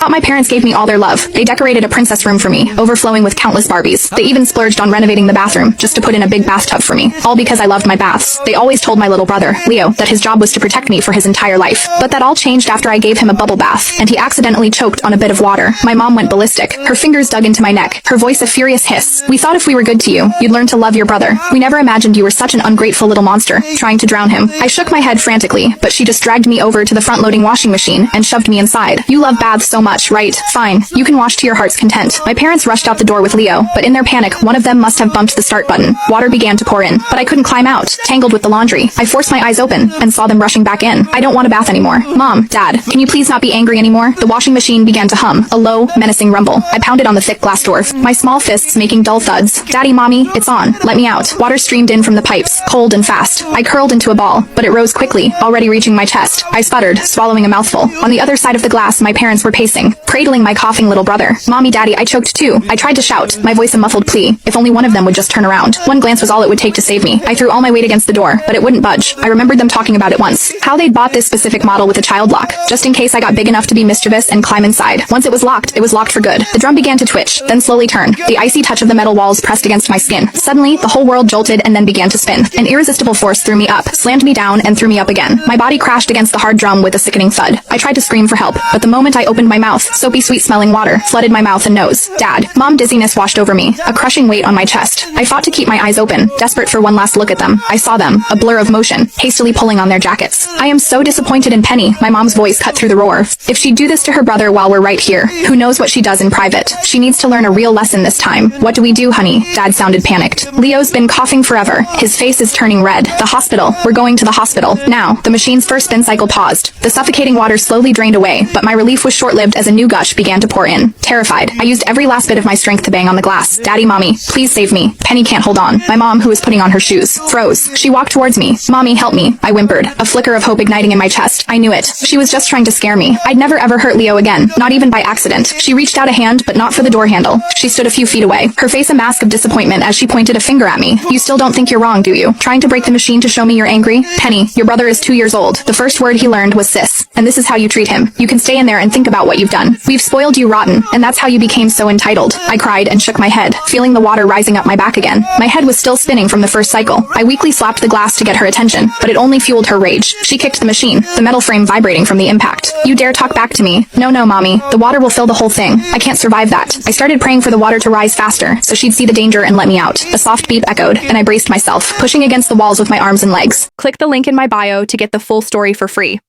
My parents gave me all their love. They decorated a princess room for me, overflowing with countless Barbies. They even splurged on renovating the bathroom, just to put in a big bathtub for me. All because I loved my baths. They always told my little brother, Leo, that his job was to protect me for his entire life. But that all changed after I gave him a bubble bath, and he accidentally choked on a bit of water. My mom went ballistic. Her fingers dug into my neck, her voice a furious hiss. We thought if we were good to you, you'd learn to love your brother. We never imagined you were such an ungrateful little monster, trying to drown him. I shook my head frantically, but she just dragged me over to the front-loading washing machine and shoved me inside. You love baths so much, right? Fine. You can wash to your heart's content. My parents rushed out the door with Leo, but in their panic, one of them must have bumped the start button. Water began to pour in, but I couldn't climb out, tangled with the laundry. I forced my eyes open and saw them rushing back in. I don't want a bath anymore. Mom, Dad, can you please not be angry anymore? The washing machine began to hum, a low, menacing rumble. I pounded on the thick glass door, my small fists making dull thuds. Daddy, Mommy, it's on. Let me out. Water streamed in from the pipes, cold and fast. I curled into a ball, but it rose quickly, already reaching my chest. I sputtered, swallowing a mouthful. On the other side of the glass, my parents were pacing, cradling my coughing little brother. Mommy, Daddy, I choked too. I tried to shout, my voice a muffled plea. If only one of them would just turn around. One glance was all it would take to save me. I threw all my weight against the door, but it wouldn't budge. I remembered them talking about it once. How they'd bought this specific model with a child lock, just in case I got big enough to be mischievous and climb inside. Once it was locked for good. The drum began to twitch, then slowly turn. The icy touch of the metal walls pressed against my skin. Suddenly, the whole world jolted and then began to spin. An irresistible force threw me up, slammed me down, and threw me up again. My body crashed against the hard drum with a sickening thud. I tried to scream for help, but the moment I opened my mouth, soapy sweet-smelling water flooded my mouth and nose. Dad, Mom, dizziness washed over me, a crushing weight on my chest. I fought to keep my eyes open, desperate for one last look at them. I saw them, a blur of motion, hastily pulling on their jackets. I am so disappointed in Penny, my mom's voice cut through the roar. If she'd do this to her brother while we're right here, who knows what she does in private? She needs to learn a real lesson this time. What do we do, honey? Dad sounded panicked. Leo's been coughing forever. His face is turning red. The hospital. We're going to the hospital. Now, the machine's first spin cycle paused. The suffocating water slowly drained away, but my relief was short-lived as a new gush began to pour in. Terrified, I used every last bit of my strength to bang on the glass. Daddy, Mommy, please save me. Penny can't hold on. My mom, who was putting on her shoes, froze. She walked towards me. Mommy, help me. I whimpered, a flicker of hope igniting in my chest. I knew it. She was just trying to scare me. I'd never ever hurt Leo again, not even by accident. She reached out a hand, but not for the door handle. She stood a few feet away, her face a mask of disappointment as she pointed a finger at me. You still don't think you're wrong, do you? Trying to break the machine to show me you're angry? Penny, your brother is 2 years old. The first word he learned was sis. And this is how you treat him. You can stay in there and think about what you've done. We've spoiled you rotten, and that's how you became so entitled. I cried and shook my head, feeling the water rising up my back again. My head was still spinning from the first cycle. I weakly slapped the glass to get her attention, but it only fueled her rage. She kicked the machine, the metal frame vibrating from the impact. You dare talk back to me? No, Mommy. The water will fill the whole thing. I can't survive that. I started praying for the water to rise faster, so she'd see the danger and let me out. A soft beep echoed, and I braced myself, pushing against the walls with my arms and legs. Click the link in my bio to get the full story for free.